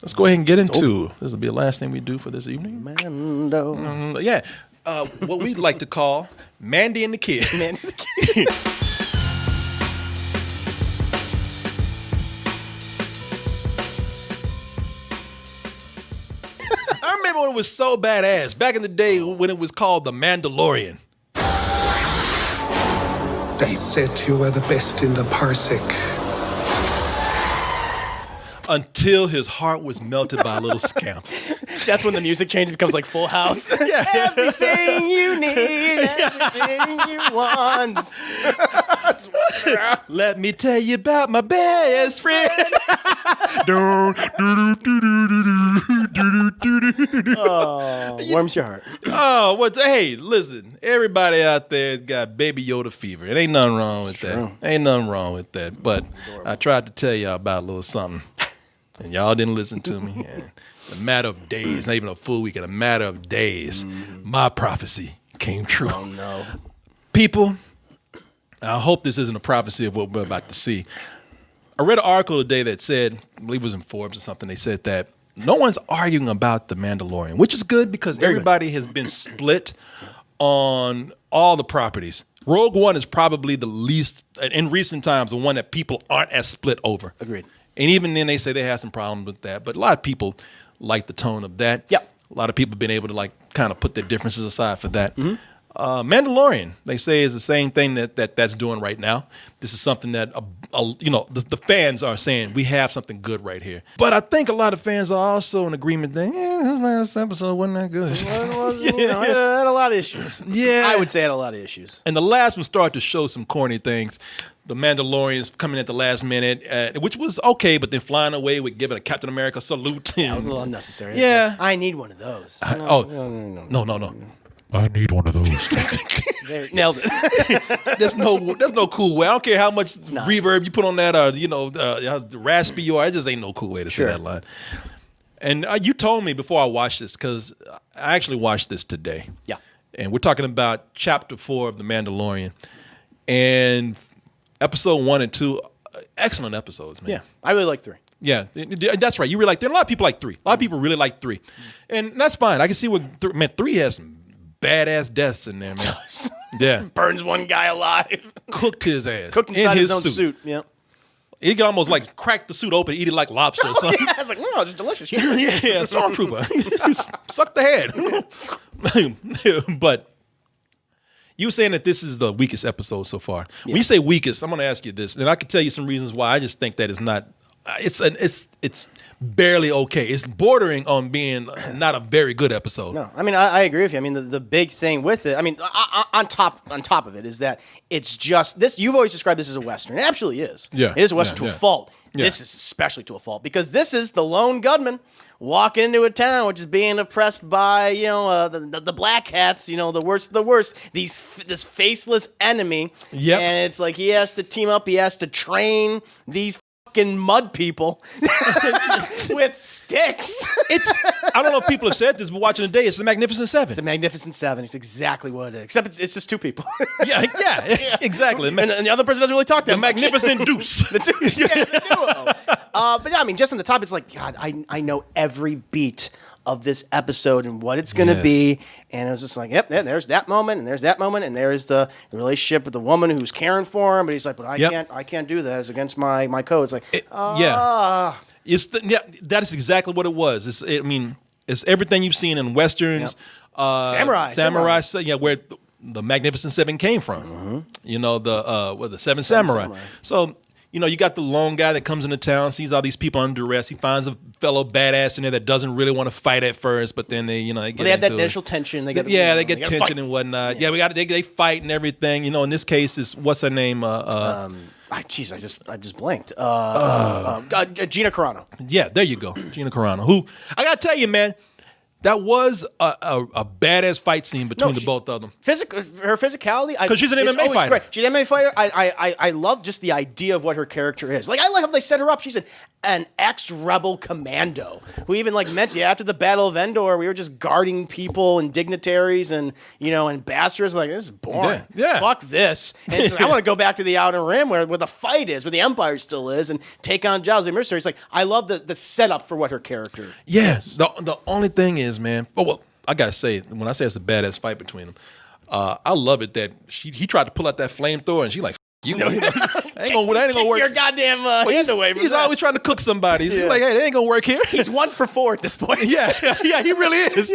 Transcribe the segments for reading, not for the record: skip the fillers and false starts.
let's go ahead and get into. This will be the last thing we do for this evening. Mando. Yeah, what we'd like to call Mandy and the Kid. Mandy and the Kid. I remember when it was so badass back in the day when it was called The Mandalorian. They said you were the best in the parsec. Until his heart was melted by a little scamp. That's when the music changes, becomes like Full House. Yeah. Everything you need, everything you want. Let me tell you about my best friend. Oh, warms your heart. Oh, hey, listen, everybody out there got Baby Yoda fever. It ain't nothing wrong with that. Ain't nothing wrong with that. But I tried to tell y'all about a little something, and y'all didn't listen to me. And in a matter of days, not even a full week, in a matter of days, my prophecy came true. Oh, no. People, I hope this isn't a prophecy of what we're about to see. I read an article today that said, I believe it was in Forbes or something, they said that no one's arguing about The Mandalorian, which is good because everybody has been split on all the properties. Rogue One is probably the least, in recent times, the one that people aren't as split over. Agreed. And even then they say they have some problems with that, but a lot of people like the tone of that. Yep. A lot of people have been able to like kind of put their differences aside for that. Mandalorian, they say, is the same thing that's doing right now. This is something that the fans are saying we have something good right here. But I think a lot of fans are also in agreement that this last episode wasn't that good. It had a lot of issues. Yeah, I would say it had a lot of issues. And the last one started to show some corny things. The Mandalorians coming at the last minute, which was okay, but then flying away with giving a Captain America salute. That was a little unnecessary. Yeah. I need one of those. No. I need one of those. Nailed it. There's no cool way. I don't care how much reverb you put on that, or raspy you are. It just ain't no cool way to say that line. And you told me before I watched this, because I actually watched this today. Yeah. And we're talking about Chapter 4 of The Mandalorian, and Episode 1 and 2, excellent episodes, man. Yeah, I really like 3. Yeah, that's right. You really like 3. A lot of people like 3. A lot of people really like 3, and that's fine. I can see what 3 has some badass deaths in there, man. Yeah. Burns one guy alive. Cooked his ass. Cooked inside in his own suit. Yeah. He could almost like crack the suit open, eat it like lobster or something. Yeah, it's like, no, it's just delicious. Yeah, Stormtrooper. Suck the head. But you were saying that this is the weakest episode so far. Yeah. When you say weakest, I'm going to ask you this, and I can tell you some reasons why I just think that is not. It's barely okay. It's bordering on being not a very good episode. No, I mean I agree with you. I mean the big thing with it, I mean on top of it is that it's just this. You've always described this as a Western. It absolutely is. Yeah, it is a Western to a fault. Yeah. This is especially to a fault because this is the lone gunman walking into a town which is being oppressed by the black hats. The worst of the worst. This faceless enemy. Yep. And it's like he has to team up. He has to train these mud people with sticks. I don't know if people have said this, but watching today, it's the Magnificent Seven. It's the Magnificent Seven. It's exactly what it is. Except it's just 2 people. yeah, exactly. And the other person doesn't really talk that much. Magnificent Deuce. The duo. But yeah, I mean, just on the top, it's like, God, I know every beat of this episode and what it's going to be. And it was just like, yep, there's that moment, and there's that moment, and there's the relationship with the woman who's caring for him. But he's like, but I can't do that. It's against my code. It's like, that is exactly what it was. It's everything you've seen in Westerns. Samurai. Yeah, where the Magnificent Seven came from. The Seven Samurai. So, you got the lone guy that comes into town, sees all these people under arrest. He finds a fellow badass in there that doesn't really want to fight at first, but then they get they have that initial tension. They get tension fight. and whatnot. Yeah, they fight and everything. In this case, is what's her name? I just blanked. Gina Carano. Yeah, there you go, Gina Carano. Who I gotta tell you, man, that was a badass fight scene between the both of them. Her physicality, because she's an MMA fighter. Great. She's an MMA fighter. I love just the idea of what her character is. Like I like how they set her up. She's an ex-rebel commando who even like mentioned after the Battle of Endor, we were just guarding people and dignitaries and ambassadors. Like this is boring. Yeah. Fuck this. And she's like, I want to go back to the Outer Rim where the fight is, where the Empire still is, and take on Jaws the mercenaries. Like I love the setup for what her character. Yes. The only thing is, man. Well, I gotta say, when I say it's a badass fight between them, I love it that he tried to pull out that flamethrower and she like. That ain't gonna work. Your goddamn hand away from He's always trying to cook somebody. He's like, hey, that ain't gonna work here. He's 1 for 4 at this point. Yeah, he really is.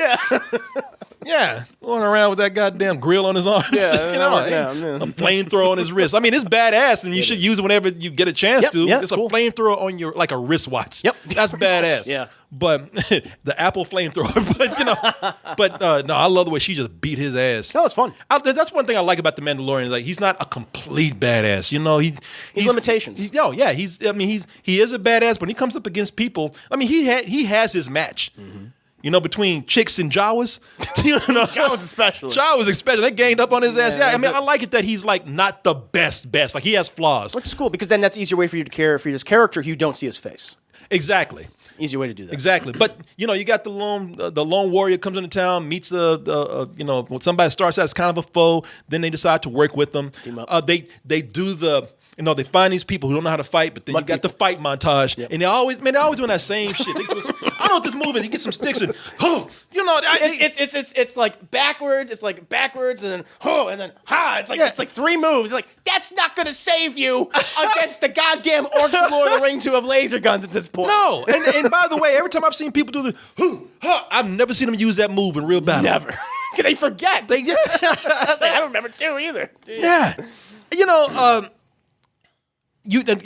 Yeah, going around with that goddamn grill on his arm. A flamethrower on his wrist. I mean, it's badass, and you should use it whenever you get a chance to. It's cool. A flamethrower on your like a wristwatch. Yep, that's badass. Yeah. But the Apple flamethrower. But no, I love the way she just beat his ass. No, it's fun. That's one thing I like about the Mandalorian. Is like he's not a complete badass. He's limitations. He is a badass, but when he comes up against people, I mean, he has his match. Mm-hmm. Between chicks and Jawas. Jawas especially. Jawas especially. They ganged up on his ass. Yeah, I mean, I like it that he's like not the best. Like he has flaws. Which is cool because then that's an easier way for you to care for this character who you don't see his face. Exactly. Easier way to do that. Exactly. But you got the lone warrior comes into town, meets when somebody starts out as kind of a foe, then they decide to work with them. Team up. They do they find these people who don't know how to fight, but then you got the fight montage, and they're always doing that same shit. I don't know what this move is. You get some sticks and it's like backwards. It's like backwards and then ha. It's like 3 moves. It's like that's not gonna save you against the goddamn orcs of Lord of the Rings who have laser guns at this point. No, and by the way, every time I've seen people do I've never seen them use that move in real battle. Never. They forget. I was like, I don't remember 2 either. Yeah, you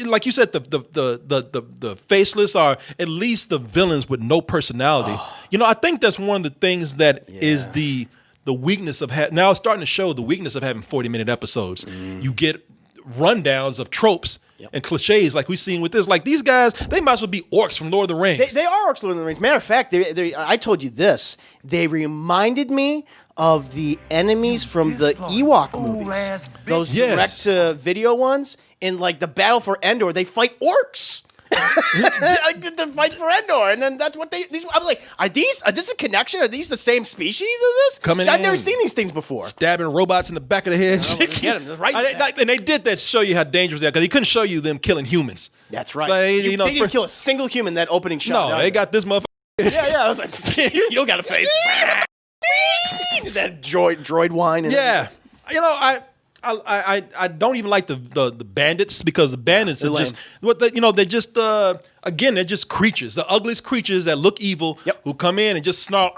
like you said, the faceless are at least the villains with no personality. I think that's one of the things that is the weakness of now it's starting to show the weakness of having 40-minute episodes. You get rundowns of tropes and cliches like we've seen with this. Like these guys, they might as well be orcs from Lord of the Rings. They are orcs from Lord of the Rings. Matter of fact, I told you this. They reminded me of the enemies from the Ewok movies. Those direct-to-video ones. In like the Battle for Endor, they fight orcs. To fight for Endor, and then that's what I was like, are this a connection? Are these the same species of this? I've never seen these things before. Stabbing robots in the back of the head. Get them right. And they did that to show you how dangerous they are because he couldn't show you them killing humans. That's right. So they didn't kill a single human that opening shot. No, they got this motherfucker. Yeah. I was like, you don't got a face. That droid whine. Yeah. I don't even like the bandits because the bandits are just they're just again they're just creatures, the ugliest creatures that look evil who come in and just snarl.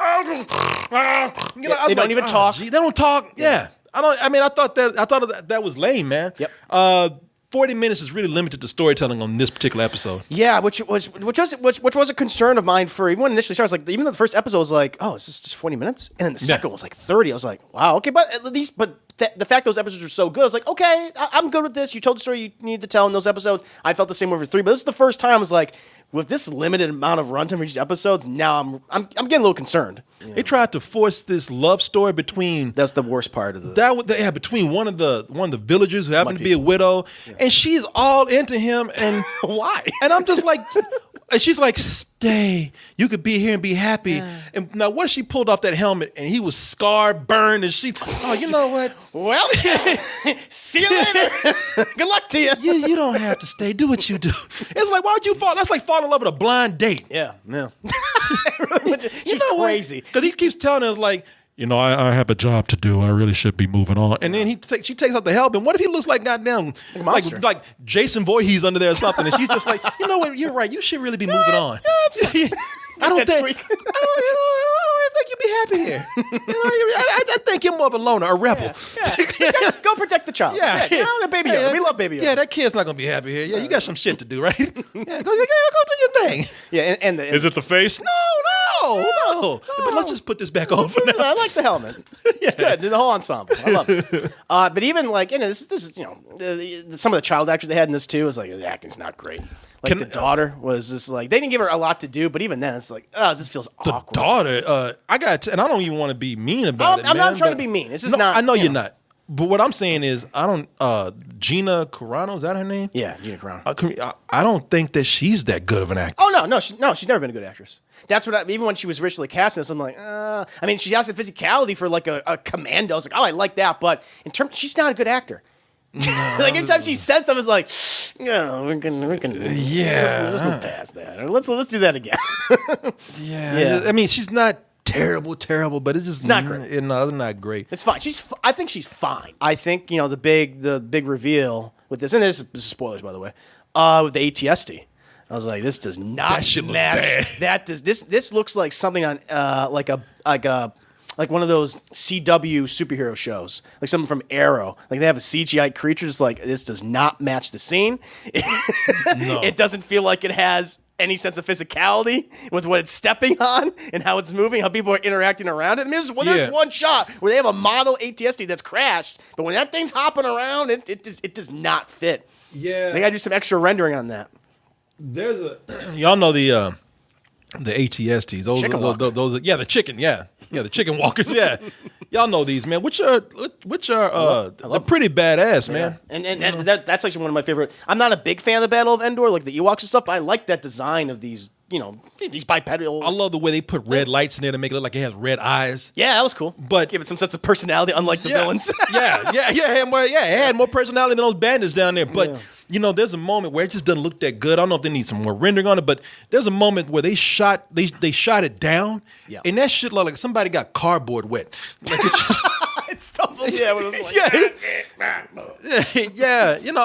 They don't even talk. They don't talk. Yeah. I thought that was lame, man. Yep. 40 minutes is really limited to storytelling on this particular episode. Yeah, which was a concern of mine for even when initially started. I was like, even though the first episode was like, oh, is this just 40 minutes? And then the second one was like 30. I was like, wow, okay, but at least, the fact those episodes were so good, I was like, okay, I'm good with this. You told the story you needed to tell in those episodes. I felt the same over 3, but this is the first time I was like, with this limited amount of runtime for each episodes, now I'm getting a little concerned. They tried to force this love story between. That's the worst part of the. Between one of the villagers who happened to be a widow, and she's all into him, and why? And I'm just like, and she's like, stay. You could be here and be happy. And now, what if she pulled off that helmet and he was scarred, burned, and she? Oh, you know what? Well, see you later. Good luck to you. You don't have to stay. Do what you do. It's like, why would you fall? That's like falling in love with a blind date. Yeah. She's crazy. Because he keeps telling her, like, I have a job to do. I really should be moving on. And then she takes out the helmet. And what if he looks like goddamn, like Jason Voorhees under there or something? And she's just like, you know what? You're right. You should really be moving on. I don't think you'd be happy here. I think you're more of a loner, a rebel. Yeah. Go protect the child. Yeah. The Baby Yoda. We love Baby Yoda. Yeah, that kid's not gonna be happy here. Yeah, you got some shit to do, right? Yeah, go do your thing. Yeah, and is it the face? No. no. But let's just put this back on for now. I like the helmet. It's good. The whole ensemble. I love it. But even like, this is some of the child actors they had in this too is like the acting's not great. Like the daughter was just like they didn't give her a lot to do, but even then it's like, this feels awkward. The daughter, and I don't even want to be mean about it. I'm not trying to be mean. It's just not. I know you're not. But what I'm saying is, Gina Carano, is that her name? Yeah, Gina Carano. I don't think that she's that good of an actress. Oh no, she's never been a good actress. That's what even when she was originally cast in this, I'm like, I mean, she has the physicality for like a commando. I was like, I like that, but in terms, she's not a good actor. No. Like anytime she says something, it's like, we can, let's move past that. Or let's do that again. yeah. I mean, she's not terrible, but it's just not great. No, it's not great. It's fine. I think she's fine. I think the big reveal with this, and this is spoilers by the way, with the ATSD. I was like, this does not match. That does this looks like something on like one of those CW superhero shows, like something from Arrow. Like they have a CGI creature. It's like this does not match the scene. It doesn't feel like it has any sense of physicality with what it's stepping on and how it's moving, how people are interacting around it. I mean, there's one shot where they have a model ATSD that's crashed, but when that thing's hopping around, it does not fit. Yeah, they gotta do some extra rendering on that. There's y'all know the ATSTs. Those the chicken, the chicken walkers, yeah. Y'all know these, man. Which are they're pretty badass, man. And that's actually one of my favorite. I'm not a big fan of the Battle of Endor, like the Ewoks and stuff, but I like that design of these, these bipedal. I love the way they put red lights in there to make it look like it has red eyes. Yeah, that was cool. But give it some sense of personality, unlike the villains. It had more personality than those bandits down there. But there's a moment where it just doesn't look that good. I don't know if they need some more rendering on it, but there's a moment where they shot it down, and that shit looked like somebody got cardboard wet. Like it's just it stumbled. Yeah, when it was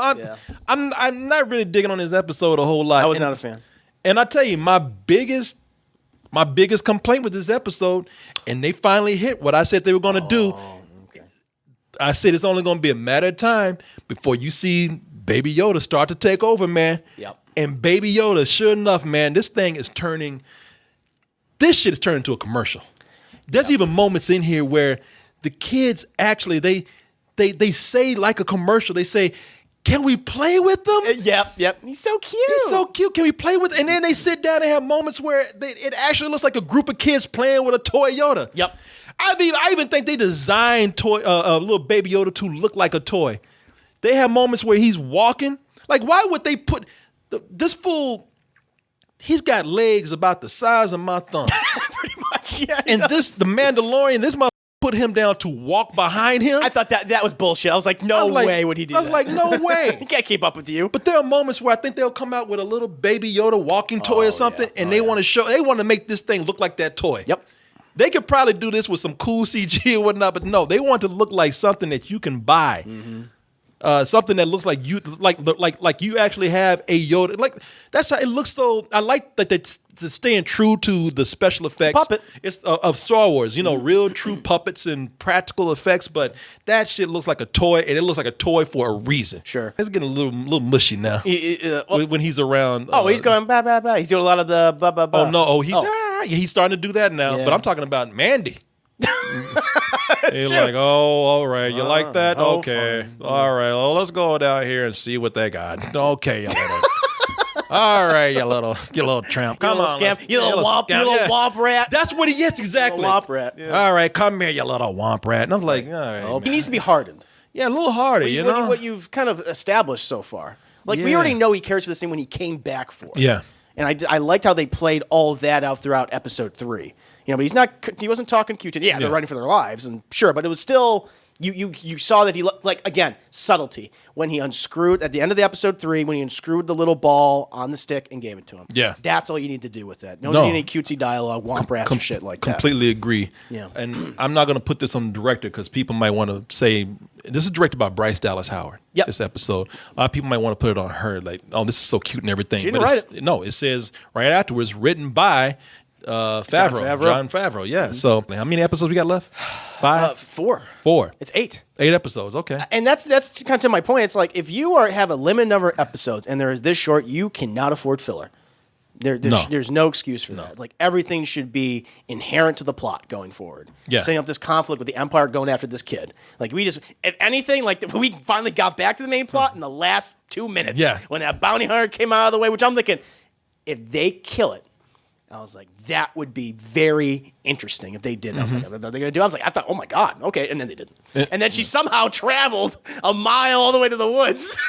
like, I'm not really digging on this episode a whole lot. I was not a fan. And I tell you, my biggest complaint with this episode, and they finally hit what I said they were going to do. Okay. I said it's only going to be a matter of time before you see Baby Yoda start to take over, man. Yep. And Baby Yoda, sure enough, man, this shit is turning into a commercial. There's even moments in here where the kids actually, they say like a commercial, they say, can we play with them? Yep. He's so cute. Can we play with? And then they sit down and have moments where it actually looks like a group of kids playing with a toy Yoda. Yep. I even think they designed little Baby Yoda to look like a toy. They have moments where he's walking. Like, why would they put this fool? He's got legs about the size of my thumb. Pretty much, yeah. And the Mandalorian, this mother put him down to walk behind him. I thought that was bullshit. I was like, no way would he do that. I was like, no way. He can't keep up with you. But there are moments where I think they'll come out with a little Baby Yoda walking toy or something, and they want to make this thing look like that toy. Yep. They could probably do this with some cool CG or whatnot, but no, they want to look like something that you can buy. Mm-hmm. Something that looks like you actually have a Yoda. Like that's how it looks. So I like that it's staying true to the special effects. It's a puppet. It's of Star Wars. Real true puppets and practical effects. But that shit looks like a toy, and it looks like a toy for a reason. Sure, it's getting a little mushy now when he's around. He's going ba ba ba. He's doing a lot of the ba ba ba. Oh no! He's starting to do that now. Yeah. But I'm talking about Mandy. He's like, all right, you like that? Okay, fine. All right, well, let's go down here and see what they got. Okay, you little, all right, you little tramp, come on, scamp, you little womp rat. That's what he is exactly. Womp rat. Yeah. All right, come here, you little womp rat. And I was like, all right, he needs to be hardened. Yeah, a little harder, what you've kind of established so far. Like we already know he cares for this thing when he came back for it. Yeah, and I liked how they played all that out throughout episode 3. But he wasn't talking cute. Yeah, they're running for their lives, and sure, but it was still, you saw that he looked like, again, subtlety. When he unscrewed, at the end of the episode 3, when he unscrewed the little ball on the stick and gave it to him. Yeah. That's all you need to do with that. No need any cutesy dialogue, womp rats or shit like that. Completely agree. Yeah. And I'm not going to put this on the director because people might want to say, this is directed by Bryce Dallas Howard, this episode. A lot of people might want to put it on her, like, oh, this is so cute and everything. She didn't write it. No, it says right afterwards, written by John Favreau. Yeah. Mm-hmm. So how many episodes we got left? 5? 4. 4. It's 8. 8 episodes. Okay. And that's kind of to my point. It's like if you have a limited number of episodes and there is this short, you cannot afford filler. There's no excuse for that. Like everything should be inherent to the plot going forward. Yeah. Setting up this conflict with the Empire going after this kid. Like if anything, like we finally got back to the main plot in the last 2 minutes. Yeah. When that bounty hunter came out of the way, which I'm thinking, if they kill it, I was like, that would be very interesting if they did. I was like, what are they gonna do? I thought, oh my God, okay, and then they didn't. And then she somehow traveled a mile all the way to the woods.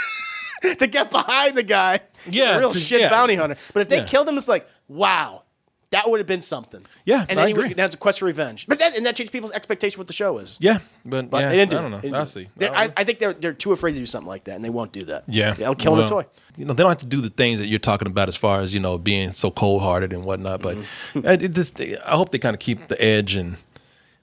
To get behind the guy. Yeah. Real shit bounty hunter. But if they Yeah. killed him, it's like, wow, that would have been something. Yeah, and I then agree. That's a quest for revenge. But that changed people's expectation of what the show is. Yeah, but But they didn't do I don't it. They know. didn't I do see. it. I think they're too afraid to do something like that, and they won't do that. Yeah, They'll kill a toy. They don't have to do the things that you're talking about as far as being so cold-hearted and whatnot. But I hope they kind of keep the edge and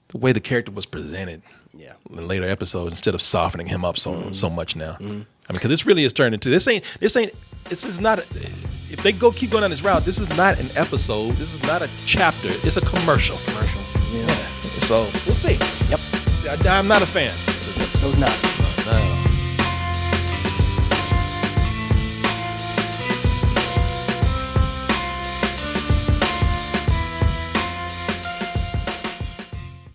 the way the character was presented. Yeah. In later episodes, instead of softening him up so much now. I mean, because this really is turning into this is not. If they keep going down this route, this is not an episode. This is not a chapter. It's a commercial. Yeah. So we'll see. Yep. I'm not a fan. Those not. No.